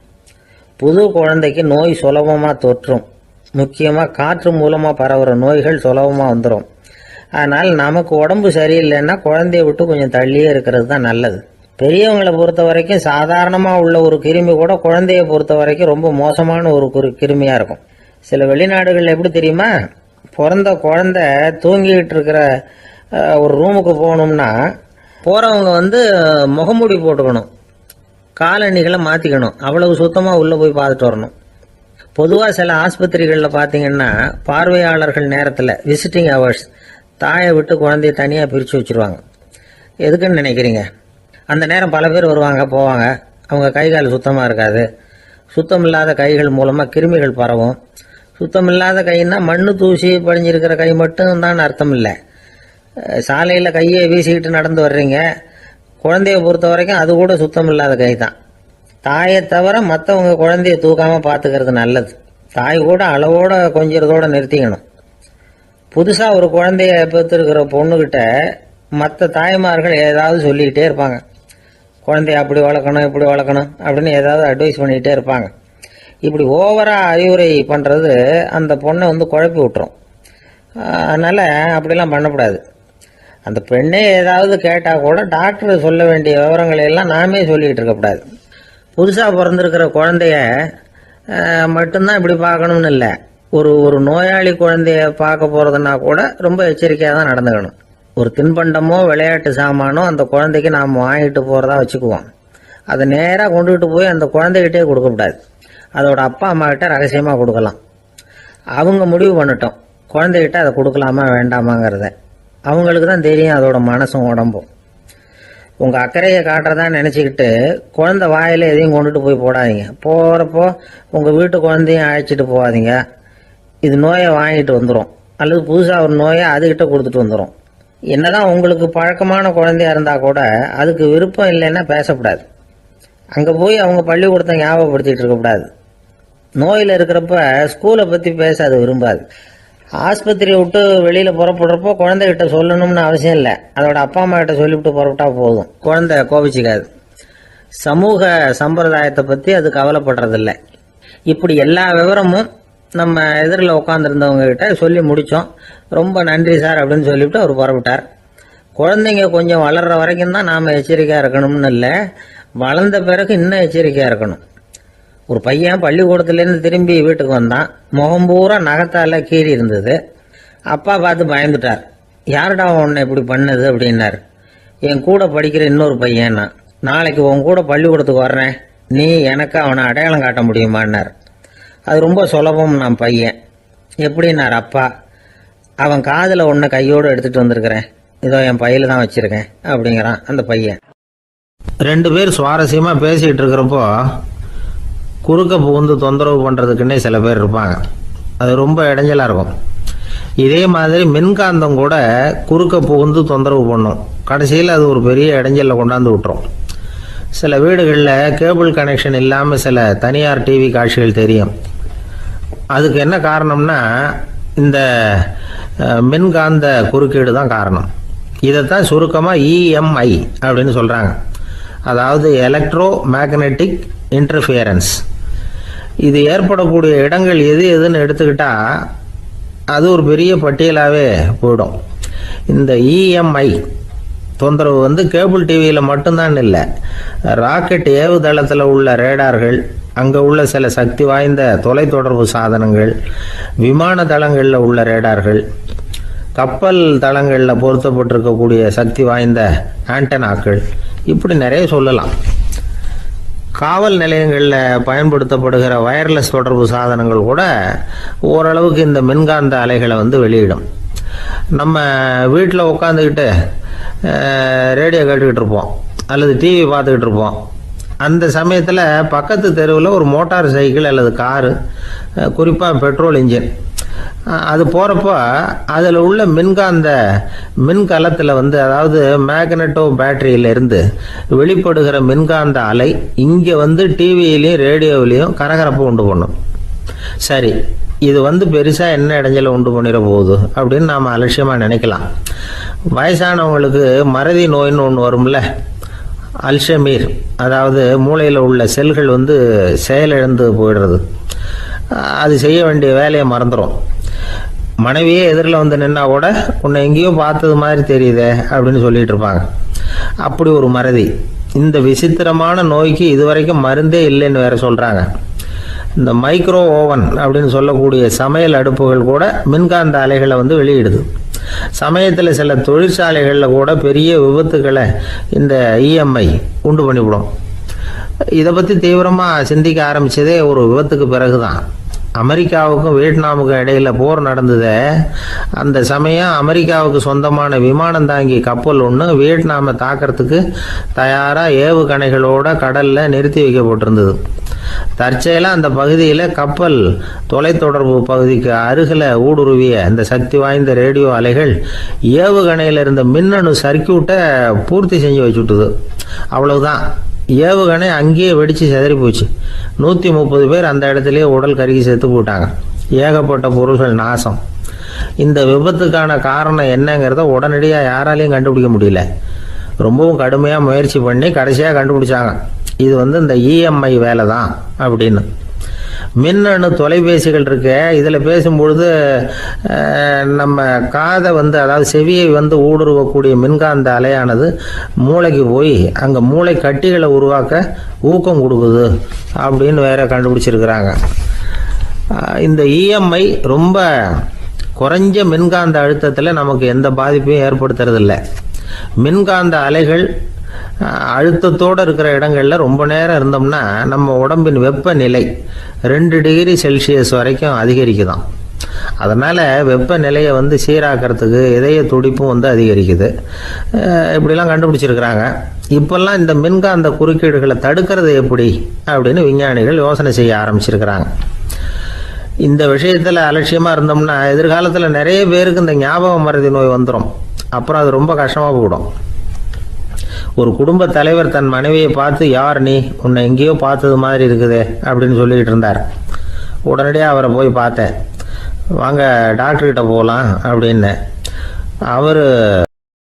புது குழந்தைக்கு நோய் சுலபமாக தொற்றும். முக்கியமாக காற்று மூலமாக பரவுகிற நோய்கள் சுலபமாக வந்துடும். அதனால் நமக்கு உடம்பு சரியில்லைன்னா குழந்தைய விட்டு கொஞ்சம் தள்ளியே இருக்கிறது தான் நல்லது. பெரியவங்களை பொறுத்த வரைக்கும் சாதாரணமாக உள்ள ஒரு கிருமி கூட குழந்தைய பொறுத்த வரைக்கும் ரொம்ப மோசமான ஒரு கிருமியாக இருக்கும். சில வெளிநாடுகள் எப்படி தெரியுமா, பிறந்த குழந்தை தூங்கிக்கிட்டு இருக்கிற ஒரு ரூமுக்கு போகணும்னா போகிறவங்க முகமூடி போட்டுக்கணும், காலணிகளை மாற்றிக்கணும், அவ்வளவு சுத்தமாக உள்ளே போய் பார்த்துட்டு வரணும். பொதுவாக சில ஆஸ்பத்திரிகளில் பார்த்தீங்கன்னா பார்வையாளர்கள் நேரத்தில் விசிட்டிங் ஹவர்ஸ் தாயை விட்டு குழந்தைய தனியாக பிரித்து வச்சுருவாங்க. எதுக்குன்னு நினைக்கிறீங்க? அந்த நேரம் பல பேர் வருவாங்க போவாங்க. அவங்க கை கால் சுத்தமாக இருக்காது. சுத்தம் இல்லாத கைகள் மூலமாக கிருமிகள் பரவும். சுத்தம் இல்லாத கைன்னா மண்ணு தூசி படிஞ்சிருக்கிற கை மட்டும் தான் அர்த்தம் இல்லை. சாலையில் கையை வீசிக்கிட்டு நடந்து வர்றீங்க, குழந்தைய பொறுத்த வரைக்கும் அது கூட சுத்தம் இல்லாத கை தான். தாயை தவிர மற்றவங்க குழந்தைய தூக்காமல் பார்த்துக்கிறது நல்லது. தாய் கூட அளவோட கொஞ்சிறதோட நிறுத்திக்கணும். புதுசாக ஒரு குழந்தைய பெற்றிருக்கிற பொண்ணுக்கிட்ட மற்ற தாய்மார்கள் ஏதாவது சொல்லிக்கிட்டே இருப்பாங்க. குழந்தைய அப்படி வளர்க்கணும் இப்படி வளர்க்கணும் அப்படின்னு ஏதாவது அட்வைஸ் பண்ணிக்கிட்டே இருப்பாங்க. இப்படி ஓவராக அறிவுரை பண்ணுறது அந்த பொண்ணை குழப்பி விட்டுரும். அதனால் அப்படிலாம் பண்ணக்கூடாது. அந்த பெண்ணே ஏதாவது கேட்டால் கூட டாக்டர் சொல்ல வேண்டிய விவரங்களை எல்லாம் நாமே சொல்லிக்கிட்டு இருக்கக்கூடாது. புதுசாக பிறந்திருக்கிற குழந்தைய மட்டும்தான் இப்படி பார்க்கணும்னு இல்லை. ஒரு நோயாளி குழந்தைய பார்க்க போகிறதுனா கூட ரொம்ப எச்சரிக்கையாக தான் நடந்துக்கணும். ஒரு தின்பண்டமோ விளையாட்டு சாமானோ அந்த குழந்தைக்கு நாம் வாங்கிட்டு போகிறதா வச்சுக்குவோம். அதை நேராக கொண்டுகிட்டு போய் அந்த குழந்தைகிட்டே கொடுக்கக்கூடாது. அதோட அப்பா அம்மா கிட்ட ரகசியமாக கொடுக்கலாம். அவங்க முடிவு பண்ணட்டும் குழந்தைகிட்ட அதை கொடுக்கலாமா வேண்டாமாங்கிறத. அவங்களுக்கு தான் தெரியும் அதோட மனசும் உடம்பும். உங்கள் அக்கறையை காட்டுறதா நினச்சிக்கிட்டு குழந்தை வாயில் எதையும் கொண்டுட்டு போய் போடாதீங்க. போகிறப்போ உங்கள் வீட்டு குழந்தையும் அழைச்சிட்டு போகாதீங்க. இது நோயை வாங்கிட்டு வந்துடும், அல்லது புதுசாக ஒரு நோயை அதுக்கிட்ட கொடுத்துட்டு வந்துடும். என்னதான் உங்களுக்கு பழக்கமான குழந்தையா இருந்தால் கூட அதுக்கு விருப்பம் இல்லைன்னா பேசக்கூடாது. அங்கே போய் அவங்க பள்ளிக்கூடத்தை ஞாபகப்படுத்திட்டு இருக்கக்கூடாது. நோயில் இருக்கிறப்ப ஸ்கூலை பற்றி பேச அது விரும்பாது. ஆஸ்பத்திரியை விட்டு வெளியில் புறப்படுறப்போ குழந்தைகிட்ட சொல்லணும்னு அவசியம் இல்லை. அதோட அப்பா அம்மா கிட்ட சொல்லிவிட்டு புறப்பட்டா போதும். குழந்தை கோபிச்சிக்காது. சமூக சம்பிரதாயத்தை பற்றி அது கவலைப்படுறதில்லை. இப்படி எல்லா விவரமும் நம்ம எதிரில் உட்காந்துருந்தவங்க கிட்ட சொல்லி முடித்தோம். ரொம்ப நன்றி சார் அப்படின்னு சொல்லிவிட்டு அவர் புறப்பட்டார். குழந்தைங்க கொஞ்சம் வளர்கிற வரைக்கும் தான் நாம் எச்சரிக்கையாக இருக்கணும்னு இல்லை, வளர்ந்த பிறகு இன்னும் எச்சரிக்கையாக இருக்கணும். ஒரு பையன் பள்ளிக்கூடத்துலேருந்து திரும்பி வீட்டுக்கு வந்தான். முகம் பூரா நகத்தால் கீறி இருந்தது. அப்பா பார்த்து பயந்துட்டார். யாருடா உன்னை இப்படி பண்ணது அப்படின்னார். என் கூட படிக்கிற இன்னொரு பையன். நாளைக்கு உன் கூட பள்ளிக்கூடத்துக்கு வர்றேன், நீ எனக்கு அவனை அடையாளம் காட்ட முடியுமான்னார். அது ரொம்ப சுலபம். நான் பையன் எப்படின்னார் அப்பா. அவன் காதில் ஒன்றை கையோடு எடுத்துகிட்டு வந்திருக்கிறேன், இதோ என் பையில தான் வச்சுருக்கேன் அப்படிங்கிறான் அந்த பையன். 2 பேர் சுவாரஸ்யமாக பேசிகிட்டு இருக்கிறப்போ குறுக்க புகுந்து தொந்தரவு பண்ணுறதுக்குன்னே சில பேர் இருப்பாங்க. அது ரொம்ப இடைஞ்சலாக இருக்கும். இதே மாதிரி மின்காந்தம் கூட குறுக்க புகுந்து தொந்தரவு பண்ணும். கடைசியில் அது ஒரு பெரிய இடைஞ்சலில் கொண்டாந்து விட்டுரும். சில வீடுகளில் கேபிள் கனெக்ஷன் இல்லாமல் சில தனியார் டிவி காட்சிகள் தெரியும். அதுக்கு என்ன காரணம்னா இந்த மின்காந்த குறுக்கீடு தான் காரணம். இதைத்தான் சுருக்கமாக இஎம்ஐ அப்படின்னு சொல்கிறாங்க. அதாவது எலக்ட்ரோ மேக்னெட்டிக் இன்டர்ஃபியரன்ஸ். இது ஏற்படக்கூடிய இடங்கள் எது எதுன்னு எடுத்துக்கிட்டால் அது ஒரு பெரிய பட்டியலாகவே போயிடும். இந்த இஎம்ஐ தொந்தரவு வந்து கேபிள் டிவியில் மட்டும்தான் இல்லை, ராக்கெட் ஏவுதளத்தில் உள்ள ரேடார்கள், அங்கே உள்ள சில சக்தி வாய்ந்த தொலைத்தொடர்பு சாதனங்கள், விமான தளங்களில் உள்ள ரேடார்கள், கப்பல் தளங்களில் பொருத்தப்பட்டிருக்கக்கூடிய சக்தி வாய்ந்த ஆண்டனாக்கள், இப்படி நிறைய சொல்லலாம். காவல் நிலையங்களில் பயன்படுத்தப்படுகிற வயர்லெஸ் தொடர்பு சாதனங்கள் கூட ஓரளவுக்கு இந்த மின்காந்த அலைகளை வந்து வெளியிடும். நம்ம வீட்டில் உட்காந்துக்கிட்டு ரேடியோ கேட்டுக்கிட்டு இருப்போம் அல்லது டிவி பார்த்துக்கிட்டு இருப்போம். அந்த சமயத்தில் பக்கத்து தெருவில் ஒரு மோட்டார் சைக்கிள் அல்லது காரு, குறிப்பாக பெட்ரோல் இன்ஜின், அது போகிறப்போ அதில் உள்ள மின்கலத்தில் வந்து அதாவது மேக்னட்டோ பேட்டரியிலிருந்து வெளிப்படுகிற மின்காந்த அலை இங்கே வந்து டிவியிலையும் ரேடியோவிலையும் கரகரப்பை உண்டு பண்ணும். சரி, இது வந்து பெருசாக என்ன இடைஞ்சலை உண்டு பண்ணிட போகுது அப்படின்னு நாம் அலட்சியமாக நினைக்கலாம். வயசானவங்களுக்கு மறதி நோயின்னு ஒன்று வரும்ல, அல்ஷமீர், அதாவது மூளையில் உள்ள செல்கள் வந்து செயலிழந்து போயிடுறது. அது செய்ய வேண்டிய வேலையை மறந்துடும். மனைவியே எதிரில் வந்து நின்னா கூட உன்னை எங்கேயோ பார்த்தது மாதிரி தெரியுதே அப்படின்னு சொல்லிட்டு இருப்பாங்க. அப்படி ஒரு மறதி. இந்த விசித்திரமான நோய்க்கு இதுவரைக்கும் மருந்தே இல்லைன்னு வேற சொல்கிறாங்க. இந்த மைக்ரோ ஓவன் அப்படின்னு சொல்லக்கூடிய சமையல் அடுப்புகள் கூட மின்காந்த அலைகளை வந்து வெளியிடுது. சமயத்தில் சில தொழிற்சாலைகளில் கூட பெரிய விபத்துக்களை இந்த இஎம்ஐ உண்டு பண்ணிவிடும். இதை பற்றி தீவிரமாக சிந்திக்க ஆரம்பித்ததே ஒரு விபத்துக்கு பிறகு தான். அமெரிக்காவுக்கும் வியட்நாமுக்கும் இடையில போர் நடந்தது. அந்த சமயம் அமெரிக்காவுக்கு சொந்தமான விமானம் தாங்கி கப்பல் ஒன்று வியட்நாமை தாக்கிறதுக்கு தயாராக ஏவுகணைகளோட கடலில் நிறுத்தி வைக்கப்பட்டிருந்தது. தற்செயலாக அந்த பகுதியில் கப்பல் தொலைத்தொடர்பு பகுதிக்கு அருகில் ஊடுருவிய இந்த சக்தி வாய்ந்த ரேடியோ அலைகள் ஏவுகணையில் இருந்த மின்னணு சர்க்கியூட்டை பூர்த்தி செஞ்சு வச்சுட்டுது. அவ்வளவுதான், ஏவுகணை அங்கேயே வெடித்து சிதறி போச்சு. 130 பேர் அந்த இடத்துலயே உடல் கருகி செத்து போட்டாங்க. ஏகப்பட்ட பொருள்கள் நாசம். இந்த விபத்துக்கான காரணம் என்னங்கிறத உடனடியாக யாராலையும் கண்டுபிடிக்க முடியல. ரொம்பவும் கடுமையாக முயற்சி பண்ணி கடைசியாக கண்டுபிடிச்சாங்க, இது வந்து இந்த இஎம்ஐ வேலை தான் அப்படின்னு. மின்னணு தொலைபேசிகள் இருக்கு, இதில் பேசும்பொழுது நம்ம காதை வந்து அதாவது செவியை வந்து ஊடுருவக்கூடிய மின்காந்த அலையானது மூளைக்கு போய் அங்கே மூளை கட்டிகளை உருவாக்க ஊக்கம் கொடுக்குது அப்படின்னு வேற கண்டுபிடிச்சிருக்கிறாங்க. இந்த இஎம்ஐ ரொம்ப குறைஞ்ச மின்காந்த அழுத்தத்தில் நமக்கு எந்த பாதிப்பையும் ஏற்படுத்துறதில்லை. மின்காந்த அலைகள் அழுத்தத்தோடு இருக்கிற இடங்களில் ரொம்ப நேரம் இருந்தோம்னா நம்ம உடம்பின் வெப்பநிலை 2 டிகிரி செல்சியஸ் வரைக்கும் அதிகரிக்குதாம். அதனால் வெப்பநிலையை வந்து சீராக்கிறதுக்கு இதய துடிப்பும் வந்து அதிகரிக்குது. இப்படிலாம் கண்டுபிடிச்சிருக்கிறாங்க. இப்போல்லாம் இந்த மின்காந்த குறுக்கீடுகளை தடுக்கிறது எப்படி அப்படின்னு விஞ்ஞானிகள் யோசனை செய்ய ஆரம்பிச்சிருக்கிறாங்க. இந்த விஷயத்தில் அலட்சியமாக இருந்தோம்னா எதிர்காலத்தில் நிறைய பேருக்கு இந்த ஞாபக மறதி நோய் வந்துடும். அப்புறம் அது ரொம்ப கஷ்டமாக போயிடும். ஒரு குடும்ப தலைவர் தன் மனைவியை பார்த்து, யார் நீ, உன்னை எங்கேயோ பார்த்தது மாதிரி இருக்குதே அப்படின்னு சொல்லிக்கிட்டு இருந்தார். உடனடியாக அவரை போய் பார்த்தேன். வாங்க டாக்டர்கிட்ட போகலாம் அப்படின்னு. அவர்